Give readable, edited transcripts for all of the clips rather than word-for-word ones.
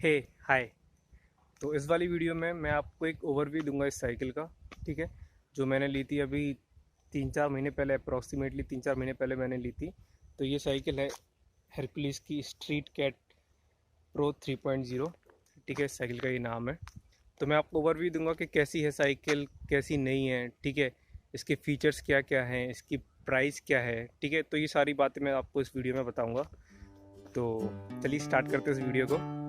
हे हाय। तो इस वाली वीडियो में मैं आपको एक ओवरव्यू दूंगा इस साइकिल का। ठीक है, जो मैंने ली थी अभी 3-4 महीने पहले, अप्रॉक्सीमेटली 3-4 महीने पहले मैंने ली थी। तो ये साइकिल है हरकुलिस की स्ट्रीट कैट प्रो 3.0। ठीक है, इस साइकिल का ये नाम है। तो मैं आपको ओवरव्यू दूंगा कि कैसी है साइकिल, कैसी नहीं है। ठीक है, इसके फीचर्स क्या क्या हैं, इसकी प्राइस क्या है। ठीक है, तो ये सारी बातें मैं आपको इस वीडियो में बताऊँगा। तो चलिए स्टार्ट करते हैं इस वीडियो को।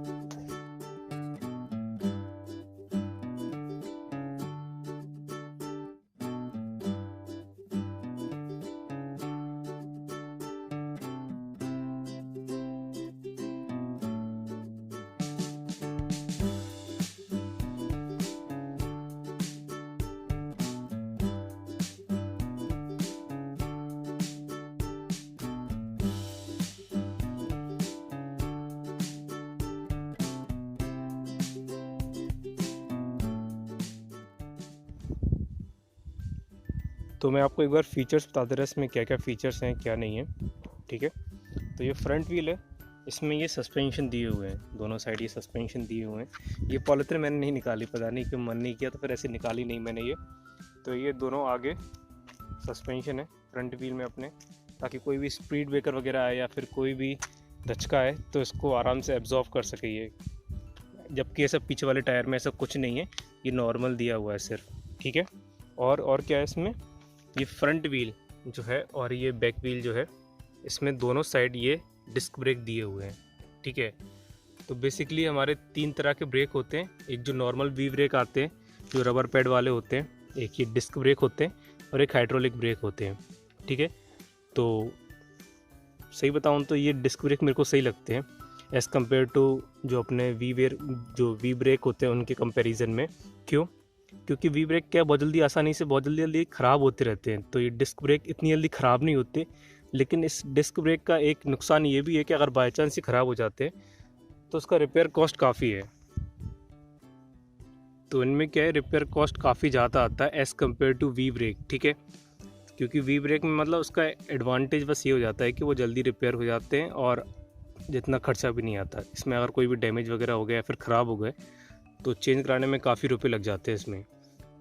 तो मैं आपको एक बार फीचर्स बता दे रहा इसमें क्या क्या फ़ीचर्स हैं, क्या नहीं है। ठीक है, तो ये फ्रंट व्हील है, इसमें ये सस्पेंशन दिए हुए हैं, दोनों साइड ये सस्पेंशन दिए हुए हैं। ये पॉलीथिन मैंने नहीं निकाली, पता नहीं क्यों मन नहीं किया, तो फिर ऐसे निकाली नहीं मैंने ये। तो ये दोनों आगे सस्पेंशन है फ्रंट व्हील में अपने, ताकि कोई भी स्पीड ब्रेकर वगैरह आए या फिर कोई भी धचका है तो इसको आराम से एब्जॉर्व कर सके ये। जबकि ऐसा पीछे वाले टायर में ऐसा कुछ नहीं है, ये नॉर्मल दिया हुआ है सिर्फ। ठीक है, और क्या है इसमें, ये फ्रंट व्हील जो है और ये बैक व्हील जो है, इसमें दोनों साइड ये डिस्क ब्रेक दिए हुए हैं। ठीक है, तो बेसिकली हमारे 3 तरह के ब्रेक होते हैं। एक जो नॉर्मल वी ब्रेक आते हैं जो रबर पैड वाले होते हैं, एक ये डिस्क ब्रेक होते हैं, और एक हाइड्रोलिक ब्रेक होते हैं। ठीक है, तो सही बताऊं तो ये डिस्क ब्रेक मेरे को सही लगते हैं एज़ कम्पेयर टू जो अपने जो वी ब्रेक होते हैं उनके कंपैरिजन में। क्यों? क्योंकि वी ब्रेक क्या बहुत जल्दी आसानी से बहुत जल्दी ख़राब होते रहते हैं, तो ये डिस्क ब्रेक इतनी जल्दी ख़राब नहीं होते। लेकिन इस डिस्क ब्रेक का एक नुकसान ये भी है कि अगर बाई चांस ही ख़राब हो जाते हैं तो उसका रिपेयर कॉस्ट काफ़ी है। तो इनमें क्या है, रिपेयर कॉस्ट काफ़ी ज़्यादा आता है as compare to we break. ठीक है, क्योंकि वी ब्रेक में मतलब उसका एडवांटेज बस ये हो जाता है कि वो जल्दी रिपेयर हो जाते हैं और जितना खर्चा भी नहीं आता। इसमें अगर कोई भी डैमेज वगैरह हो गया या फिर ख़राब हो गए तो चेंज कराने में काफ़ी रुपए लग जाते हैं इसमें।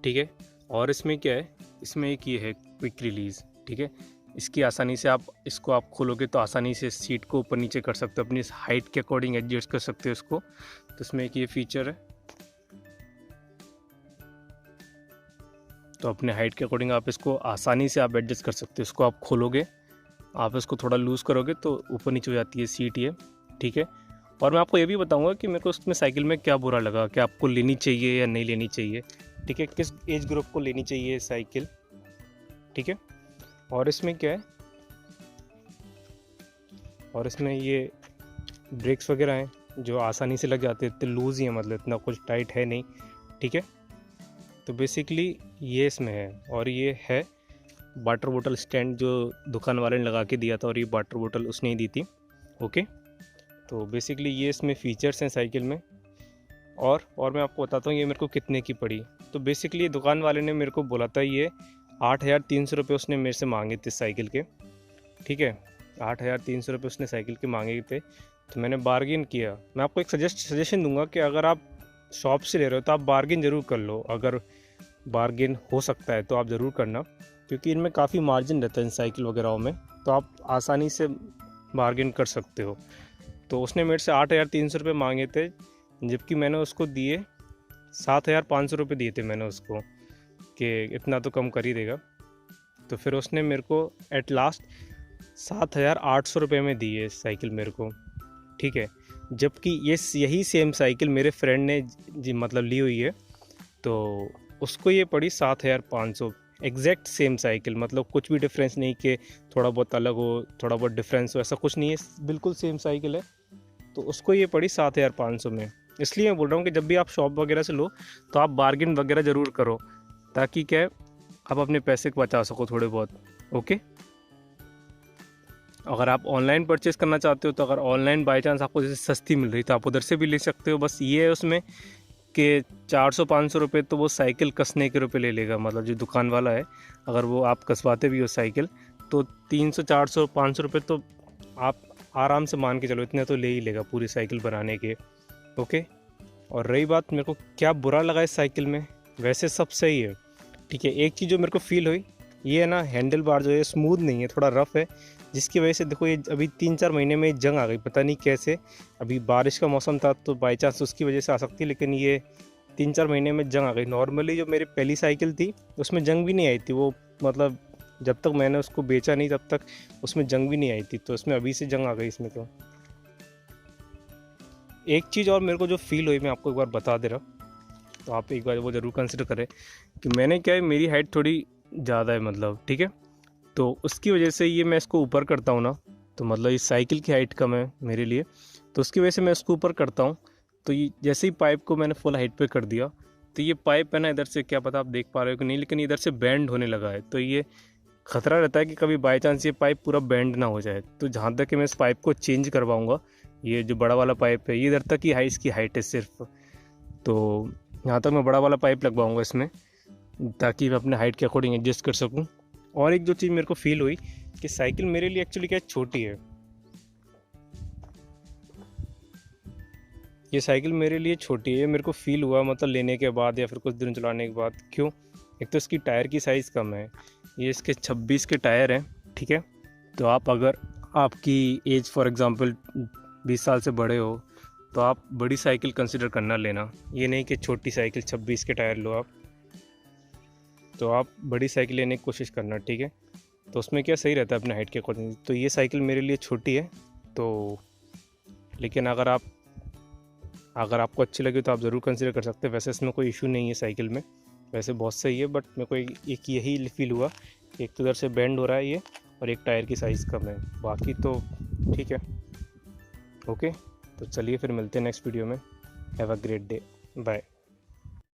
ठीक है, और इसमें क्या है, इसमें एक ये है क्विक रिलीज़। ठीक है, इसकी आसानी से आप खोलोगे तो आसानी से सीट को ऊपर नीचे कर सकते हो, अपनी हाइट के अकॉर्डिंग एडजस्ट कर सकते हो इसको। तो इसमें एक ये फीचर है, तो अपने हाइट के अकॉर्डिंग आप इसको आसानी से आप एडजस्ट कर सकते हो। इसको आप खोलोगे, आप इसको थोड़ा लूज़ करोगे तो ऊपर नीचे हो जाती है सीट ये। ठीक है, और मैं आपको ये भी बताऊंगा कि मेरे को उसमें साइकिल में क्या बुरा लगा, कि आपको लेनी चाहिए या नहीं लेनी चाहिए। ठीक है, किस एज ग्रुप को लेनी चाहिए साइकिल। ठीक है, और इसमें क्या है, और इसमें ये ब्रेक्स वगैरह हैं जो आसानी से लग जाते हैं, इतने लूज़ ही है, मतलब इतना कुछ टाइट है नहीं। ठीक है, तो बेसिकली ये इसमें है। और ये है वाटर बोतल स्टैंड जो दुकान वाले ने लगा के दिया था, और ये वाटर बोतल उसने ही दी थी। ओके, तो बेसिकली ये इसमें फ़ीचर्स हैं साइकिल में। और मैं आपको बताता हूँ ये मेरे को कितने की पड़ी। तो बेसिकली दुकान वाले ने मेरे को बोला था ये 8,300 रुपये उसने मेरे से मांगे थे साइकिल के। ठीक है, 8,300 रुपये उसने साइकिल के मांगे थे, तो मैंने बार्गिन किया। मैं आपको एक सजेशन दूंगा कि अगर आप शॉप से ले रहे हो तो आप बार्गिन ज़रूर कर लो। अगर बार्गिन हो सकता है तो आप ज़रूर करना, क्योंकि इनमें काफ़ी मार्जिन रहता है इन साइकिल वगैरह में, तो आप आसानी से बार्गिन कर सकते हो। तो उसने मेरे से 8,300 रुपये मांगे थे, जबकि मैंने उसको दिए 7,500 रुपये दिए थे मैंने उसको, कि इतना तो कम कर ही देगा। तो फिर उसने मेरे को एट लास्ट 7,800 रुपये में दी है साइकिल मेरे को। ठीक है, जबकि यही सेम साइकिल मेरे फ्रेंड ने मतलब ली हुई है, तो उसको ये पड़ी 7,500। एग्जैक्ट सेम साइकिल, मतलब कुछ भी डिफरेंस नहीं कि थोड़ा बहुत अलग हो, थोड़ा बहुत डिफरेंस हो, ऐसा कुछ नहीं है, बिल्कुल सेम साइकिल है। तो उसको ये पड़ी 7,500 में। इसलिए मैं बोल रहा हूँ कि जब भी आप शॉप वगैरह से लो तो आप बार्गिन वगैरह ज़रूर करो, ताकि क्या आप अपने पैसे को बचा सको थोड़े बहुत। ओके, अगर आप ऑनलाइन परचेज़ करना चाहते हो तो अगर ऑनलाइन बाई चांस आपको जैसे सस्ती मिल रही तो आप उधर से भी ले सकते हो। बस ये है उसमें कि 400-500 रुपये तो वो साइकिल कसने के रुपये ले लेगा, मतलब जो दुकान वाला है, अगर वो आप कसवाते भी हो साइकिल तो 300-400-500 रुपये तो आप आराम से मान के चलो, इतने तो ले ही लेगा पूरी साइकिल बनाने के। ओके। और रही बात मेरे को क्या बुरा लगा इस साइकिल में, वैसे सब सही है, ठीक है। एक चीज़ जो मेरे को फील हुई, ये है ना हैंडल बार जो है स्मूथ नहीं है, थोड़ा रफ़ है, जिसकी वजह से देखो ये अभी 3-4 महीने में जंग आ गई, पता नहीं कैसे। अभी बारिश का मौसम था तो बाई चांस उसकी वजह से आ सकती है, लेकिन ये 3-4 महीने में जंग आ गई। नॉर्मली जो मेरी पहली साइकिल थी उसमें जंग भी नहीं आई थी, वो मतलब जब तक मैंने उसको बेचा नहीं तब तक उसमें जंग भी नहीं आई थी, तो इसमें अभी से जंग आ गई इसमें। तो एक चीज़ और मेरे को जो फील हुई मैं आपको एक बार बता दे रहा हूँ, तो आप एक बार वो ज़रूर कंसिडर करें कि मैंने क्या है, मेरी हाइट थोड़ी ज़्यादा है मतलब, ठीक है। तो उसकी वजह से ये मैं इसको ऊपर करता हूँ ना, तो मतलब इस साइकिल की हाइट कम है मेरे लिए, तो उसकी वजह से मैं इसको ऊपर करता हूँ। तो ये जैसे ही पाइप को मैंने फुल हाइट पे कर दिया, तो ये पाइप है ना इधर से, क्या पता आप देख पा रहे हो कि नहीं, लेकिन इधर से बैंड होने लगा है। तो ये खतरा रहता है कि कभी बाई चांस ये पाइप पूरा बैंड ना हो जाए। तो जहाँ तक कि मैं इस पाइप को चेंज करवाऊँगा, ये जो बड़ा वाला पाइप है ये इधर तक ही इसकी हाइट है सिर्फ, तो यहाँ तक मैं बड़ा वाला पाइप लगवाऊँगा इसमें, ताकि मैं अपने हाइट के अकॉर्डिंग एडजस्ट कर सकूँ। और एक जो चीज़ मेरे को फील हुई कि साइकिल मेरे लिए एक्चुअली क्या छोटी है, ये साइकिल मेरे लिए छोटी है, मेरे को फील हुआ मतलब लेने के बाद या फिर कुछ दिन चलाने के बाद। क्यों? एक तो इसकी टायर की साइज़ कम है, ये इसके 26 के टायर हैं, ठीक है। तो आप अगर आपकी एज फॉर एग्ज़ाम्पल 20 साल से बड़े हो तो आप बड़ी साइकिल कंसिडर करना लेना, ये नहीं कि छोटी साइकिल 26 के टायर लो आप। तो आप बड़ी साइकिल लेने की कोशिश करना, ठीक है। तो उसमें क्या सही रहता है अपने हाइट के अकॉर्डिंग। तो ये साइकिल मेरे लिए छोटी है, तो लेकिन अगर आपको अच्छी लगे तो आप ज़रूर कंसिडर कर सकते हैं। वैसे इसमें कोई इशू नहीं है साइकिल में, वैसे बहुत सही है, बट मेरे को एक यही फील हुआ कि एक तो इधर से बेंड हो रहा है ये, और एक टायर की साइज़ कम है, बाकी तो ठीक है। ओके, तो चलिए फिर मिलते हैं नेक्स्ट वीडियो में। Have a great day, bye.